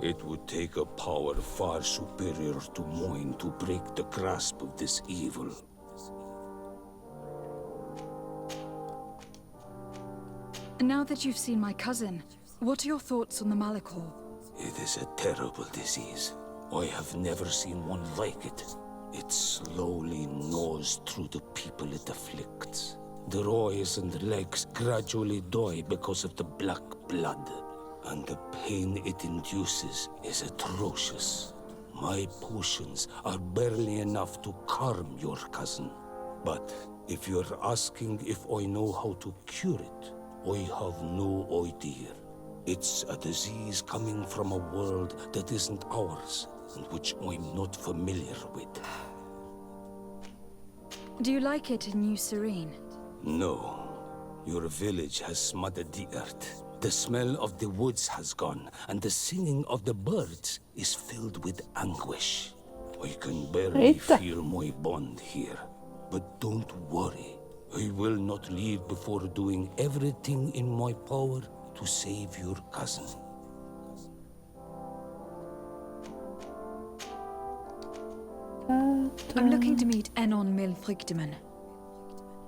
It would take a power far superior to mine to break the grasp of this evil. Now that you've seen my cousin, what are your thoughts on the Malachor? It is a terrible disease. I have never seen one like it. It slowly gnaws through the people it afflicts. Their eyes and legs gradually die because of the black blood. And the pain it induces is atrocious. My potions are barely enough to calm your cousin. But if you're asking if I know how to cure it, I have no idea. It's a disease coming from a world that isn't ours, and which I'm not familiar with. Do you like it in New Serene? No. Your village has smothered the earth. The smell of the woods has gone, and the singing of the birds is filled with anguish. I can barely feel my bond here. But don't worry. I will not leave before doing everything in my power to save your cousin. I'm looking to meet Enon Milfrichteman.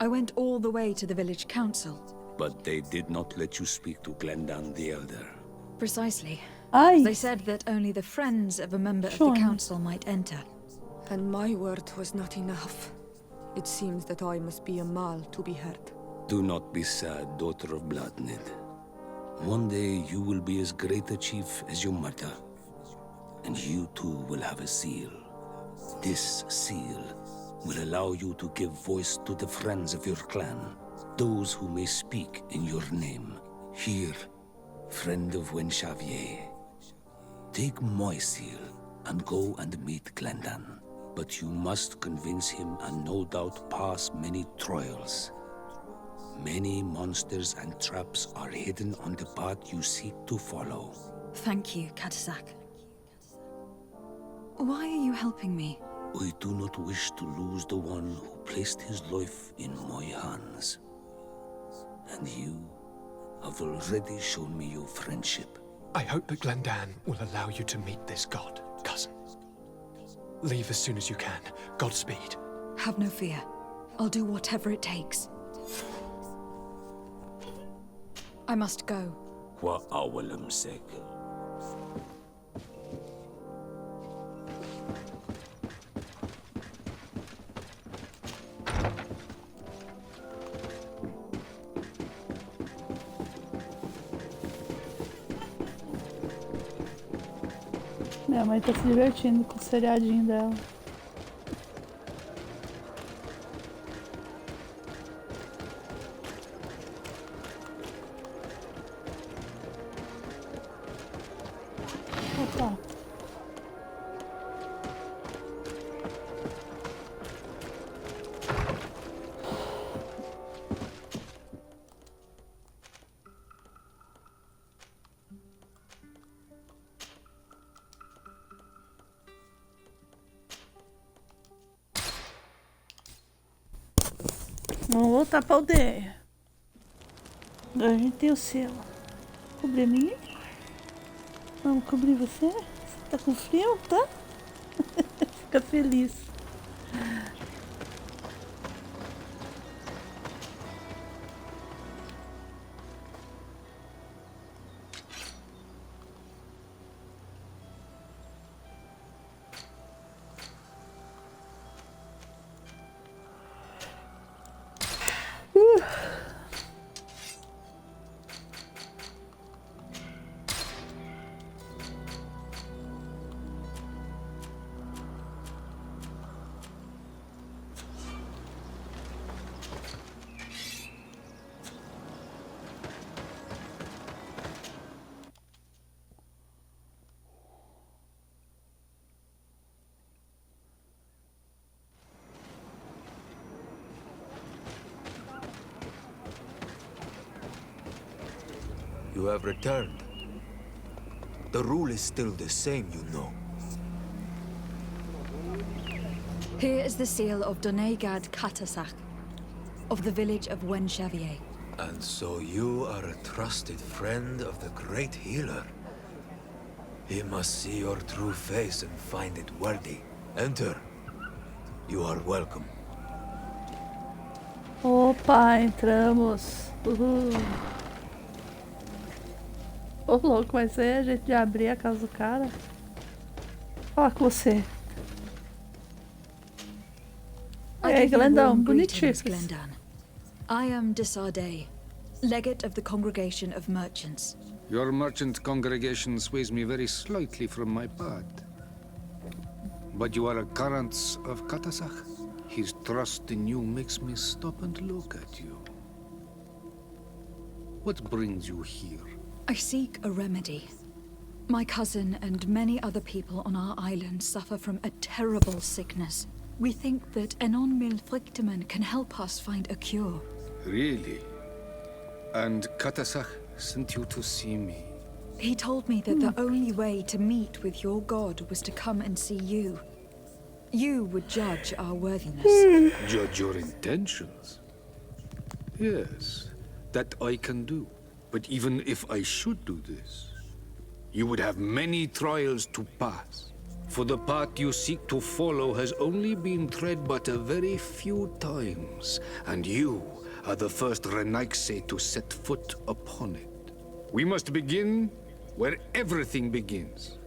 I went all the way to the village council. But they did not let you speak to Glendan the Elder. Precisely. Ai. They said that only the friends of a member of the council might enter. And my word was not enough. It seems that I must be a Mal to be heard. Do not be sad, daughter of Bladnid. One day you will be as great a chief as your mother. And you too will have a seal. This seal will allow you to give voice to the friends of your clan. Those who may speak in your name. Here, friend of Wenxavier. Take my seal and go and meet Glendan. But you must convince him and no doubt pass many trials. Many monsters and traps are hidden on the path you seek to follow. Thank you, Katasak. Why are you helping me? I do not wish to lose the one who placed his life in my hands. And you have already shown me your friendship. I hope that Glendan will allow you to meet this god, cousin. Leave as soon as you can. Godspeed. Have no fear. I'll do whatever it takes. I must go. Wa awalam sek. Minha mãe tá se divertindo com o seriadinho dela. Opa. Vamos voltar pra aldeia. Agora a gente tem o selo. Cobrir ninguém? Vamos cobrir você? Você tá com frio, tá? Fica feliz. You have returned. The rule is still the same, you know. Here is the seal of Donegad Katasak, of the village of Wenxavier. And so you are a trusted friend of the great healer. He must see your true face and find it worthy. Enter. You are welcome. Opa, entramos. Uhul. Ô louco, vai ser a gente de abrir a casa do cara. Fala com você. I give you Glendon, warm greetings, bonitinhos. Glendan. I am Desardet, legate of the Congregation of Merchants. Your merchant congregation sways me very slightly from my path. But you are a current of Katasach. His trust in you makes me stop and look at you. What brings you here? I seek a remedy. My cousin and many other people on our island suffer from a terrible sickness. We think that Enon Milfrictiman can help us find a cure. Really? And Katasach sent you to see me? He told me that the only way to meet with your god was to come and see you. You would judge our worthiness. Judge your intentions? Yes, that I can do. But even if I should do this, you would have many trials to pass. For the path you seek to follow has only been tread but a very few times, and you are the first Renaigse to set foot upon it. We must begin where everything begins.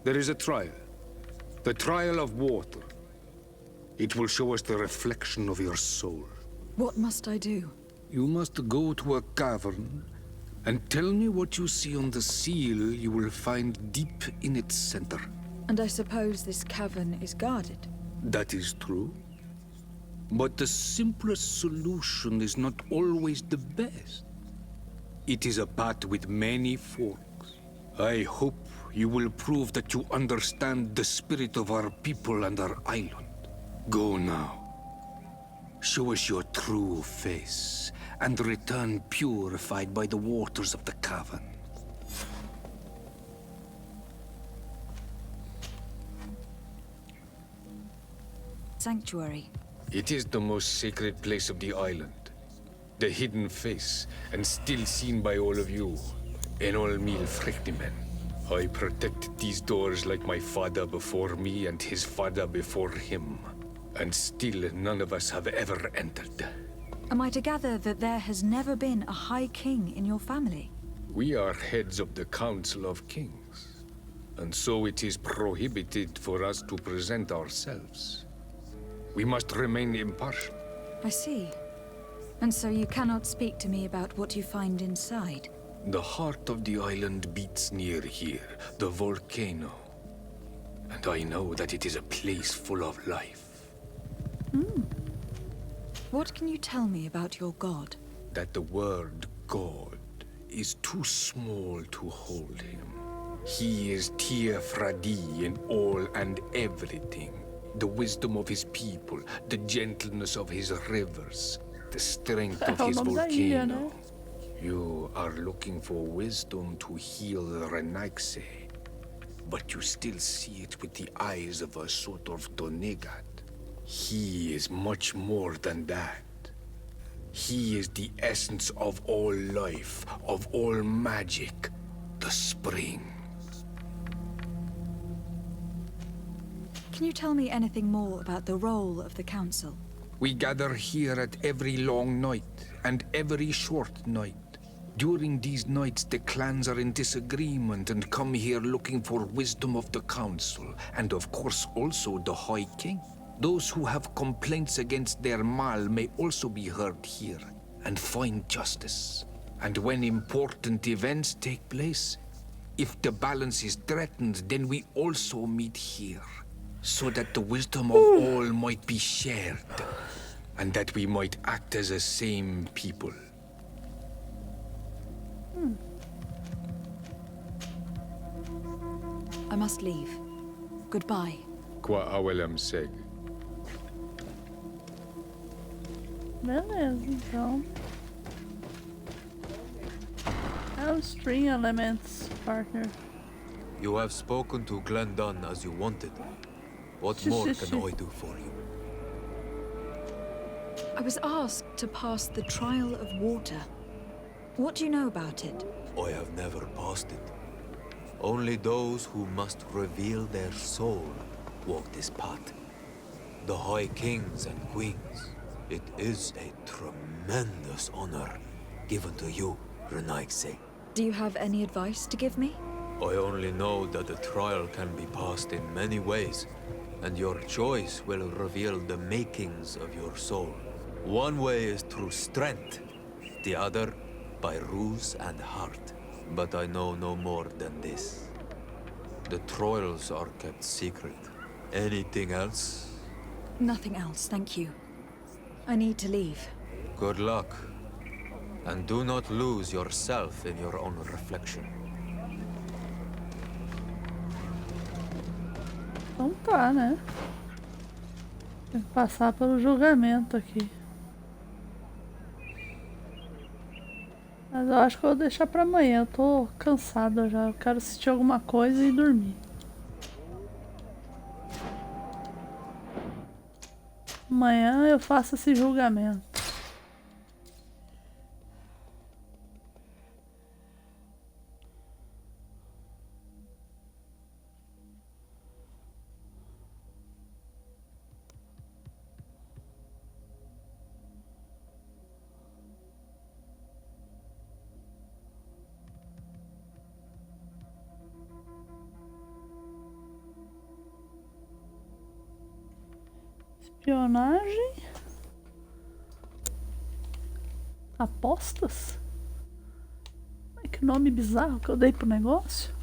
There is a trial. The trial of water. It will show us the reflection of your soul. What must I do? You must go to a cavern and tell me what you see on the seal you will find deep in its center. And I suppose this cavern is guarded. That is true. But the simplest solution is not always the best. It is a path with many forks. I hope you will prove that you understand the spirit of our people and our island. Go now. Show us your true face, and return purified by the waters of the cavern. Sanctuary. It is the most sacred place of the island. The hidden face, and still seen by all of you. Enol Mil Frictimen. I protected these doors like my father before me and his father before him. And still none of us have ever entered. Am I to gather that there has never been a High King in your family? We are heads of the Council of Kings. And so it is prohibited for us to present ourselves. We must remain impartial. I see. And so you cannot speak to me about what you find inside? The heart of the island beats near here, the volcano. And I know that it is a place full of life. What can you tell me about your god? That the word God is too small to hold him. He is Tir Fradi in all and everything. The wisdom of his people, the gentleness of his rivers, the strength of his volcano. You are looking for wisdom to heal the Renaigse, but you still see it with the eyes of a sort of Donegat. He is much more than that. He is the essence of all life, of all magic, the spring. Can you tell me anything more about the role of the Council? We gather here at every long night and every short night. During these nights, the clans are in disagreement and come here looking for wisdom of the Council, and of course also the High King. Those who have complaints against their Mal may also be heard here and find justice. And when important events take place, if the balance is threatened, then we also meet here, so that the wisdom of all might be shared, and that we might act as a same people. I must leave. Goodbye. Qua awelem seg. Beleza, então. Have string elements, partner. You have spoken to Glendon as you wanted. What more can I do for you? I was asked to pass the trial of water. What do you know about it? I have never passed it. Only those who must reveal their soul walk this path. The High Kings and Queens. It is a tremendous honor given to you, Renaigse. Do you have any advice to give me? I only know that the trial can be passed in many ways, and your choice will reveal the makings of your soul. One way is through strength, the other by ruse and heart. But I know no more than this. The trials are kept secret. Anything else? Nothing else, thank you. I need to leave. Good luck. And do not lose yourself in your own reflection. Então tá, né? Tem que passar pelo julgamento aqui. Mas eu acho que eu vou deixar pra amanhã. Eu tô cansada já. Eu quero assistir alguma coisa e dormir. Amanhã eu faço esse julgamento. Espionagem. Apostas? Ai, que nome bizarro que eu dei pro negócio.